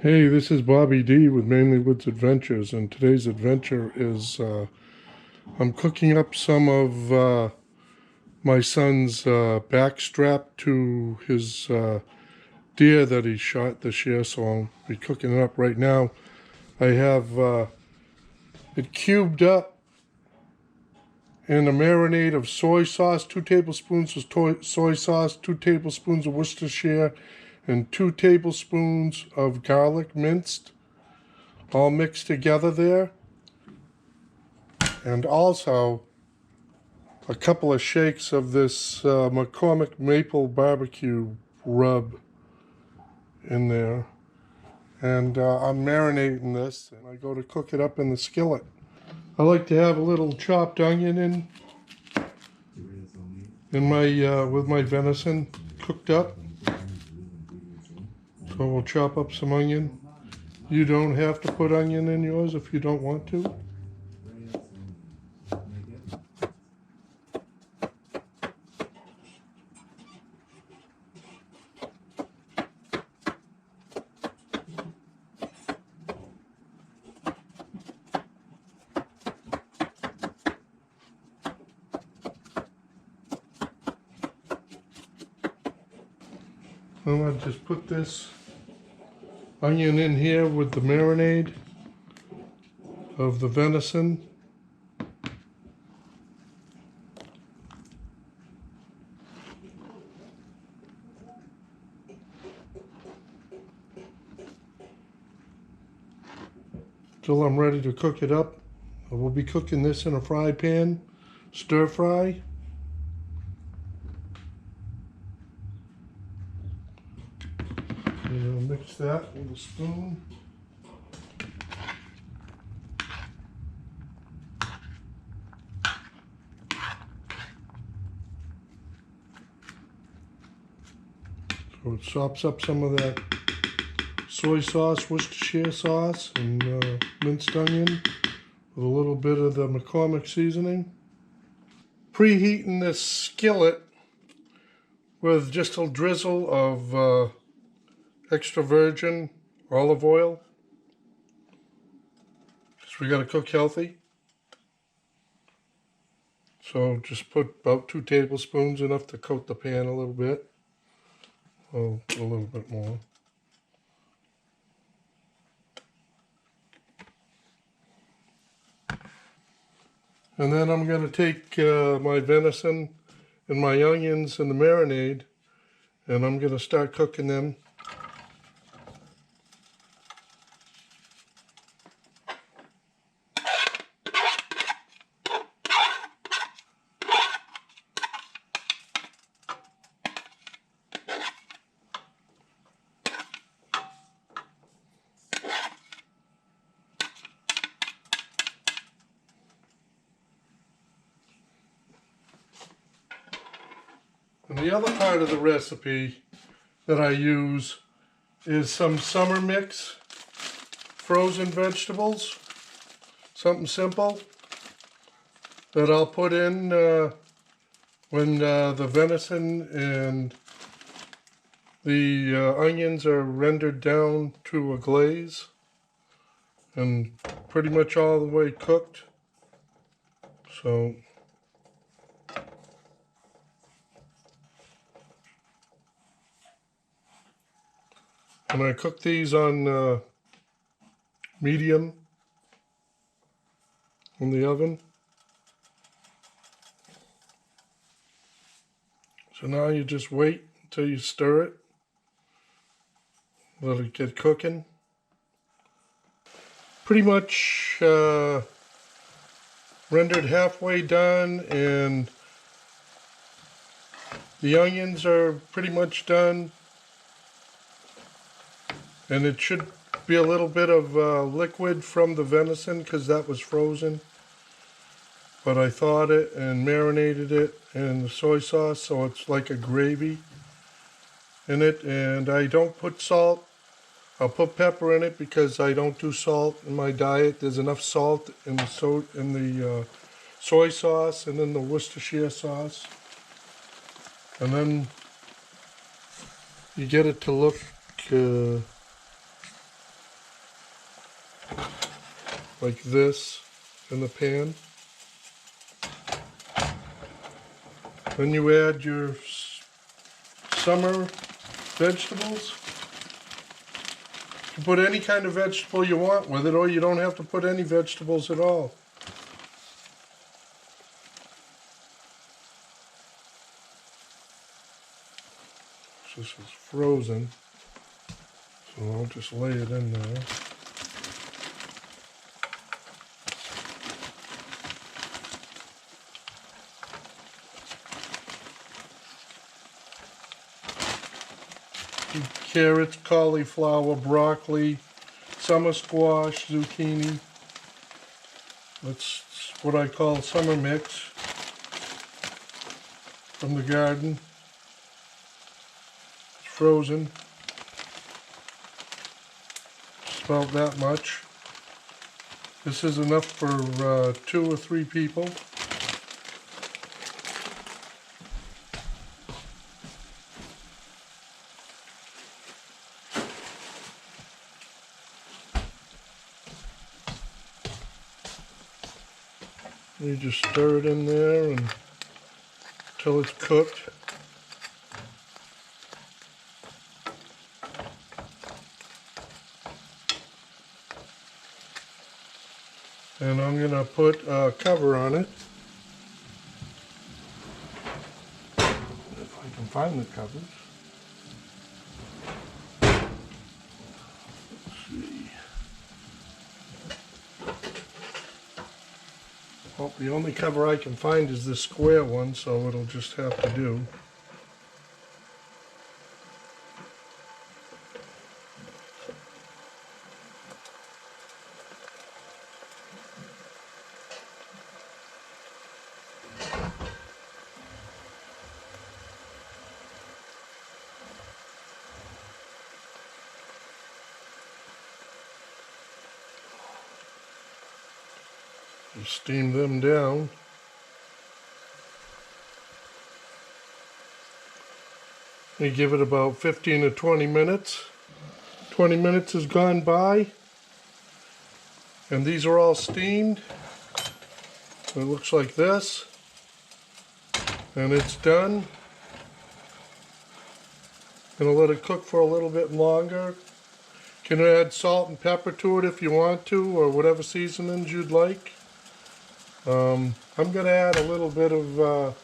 Hey, this is Bobby D with Mainly Woods Adventures, and today's adventure is I'm cooking up some of my son's back strap to his deer that he shot this year, so I'll be cooking it up right now. I have it cubed up in a marinade of soy sauce, 2 tablespoons of soy sauce, 2 tablespoons of Worcestershire, and 2 tablespoons of garlic minced, all mixed together there. And also a couple of shakes of this McCormick Maple Barbecue rub in there. And I'm marinating this, and I go to cook it up in the skillet. I like to have a little chopped onion in my with my venison cooked up. So we'll chop up some onion. You don't have to put onion in yours if you don't want to. I'm going to just put this onion in here with the marinade of the venison. Till I'm ready to cook it up. I will be cooking this in a fry pan, stir fry. And I'll mix that with a spoon. So it sops up some of that soy sauce, Worcestershire sauce, and minced onion with a little bit of the McCormick seasoning. Preheating this skillet with just a drizzle of extra virgin olive oil, because we got to cook healthy. So just put about 2 tablespoons, enough to coat the pan a little bit. Oh, a little bit more. And then I'm going to take my venison and my onions and the marinade, and I'm going to start cooking them. And the other part of the recipe that I use is some summer mix frozen vegetables, something simple that I'll put in when the venison and the onions are rendered down to a glaze and pretty much all the way cooked. So and I cook these on medium in the oven. So now you just wait until you stir it, let it get cooking. Pretty much rendered halfway done, and the onions are pretty much done. And it should be a little bit of liquid from the venison because that was frozen. But I thawed it and marinated it in the soy sauce, so it's like a gravy in it. And I don't put salt. I'll put pepper in it because I don't do salt in my diet. There's enough salt in the soy sauce and in the Worcestershire sauce. And then you get it to look like this in the pan. Then you add your summer vegetables. You can put any kind of vegetable you want with it, or you don't have to put any vegetables at all. This is frozen, so I'll just lay it in there. Carrots, cauliflower, broccoli, summer squash, zucchini. That's what I call summer mix from the garden. It's frozen. Just about that much. This is enough for 2 or 3 people. You just stir it in there until it's cooked. And I'm going to put a cover on it. If I can find the covers. Well, the only cover I can find is this square one, so it'll just have to do. You steam them down. You give it about 15 to 20 minutes. 20 minutes has gone by, and these are all steamed. It looks like this, and it's done. Gonna let it cook for a little bit longer. Can add salt and pepper to it if you want to, or whatever seasonings you'd like. I'm going to add a little bit of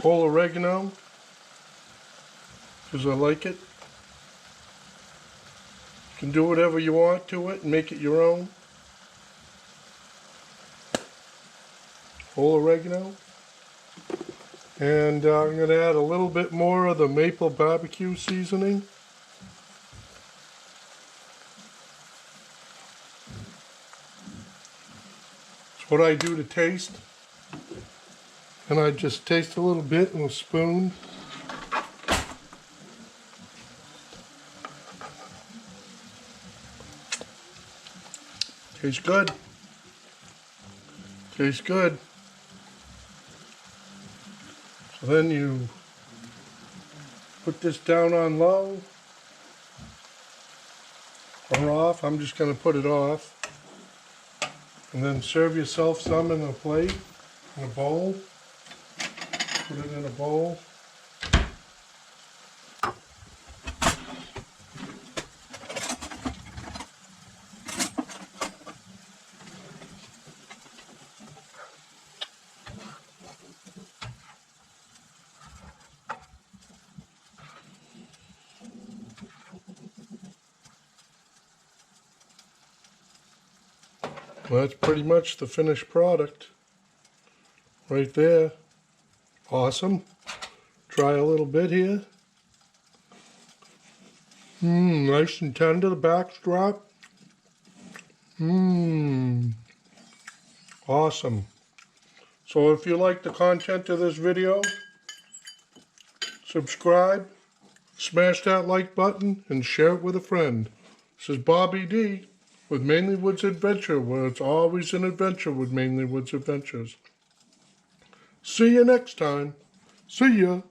whole oregano because I like it. You can do whatever you want to it and make it your own. Whole oregano. And I'm going to add a little bit more of the maple barbecue seasoning. What I do to taste, and I just taste a little bit with a spoon. Tastes good. Tastes good. So then you put this down on low or off. I'm just going to put it off. And then serve yourself some in a plate, in a bowl. Put it in a bowl. Well, that's pretty much the finished product right there. Awesome. Try a little bit here. Nice and tender, the backstrap. Awesome. So if you like the content of this video, subscribe, smash that like button, and share it with a friend. This is Bobby D with Mainly Woods Adventure, where it's always an adventure with Mainly Woods Adventures. See you next time. See ya.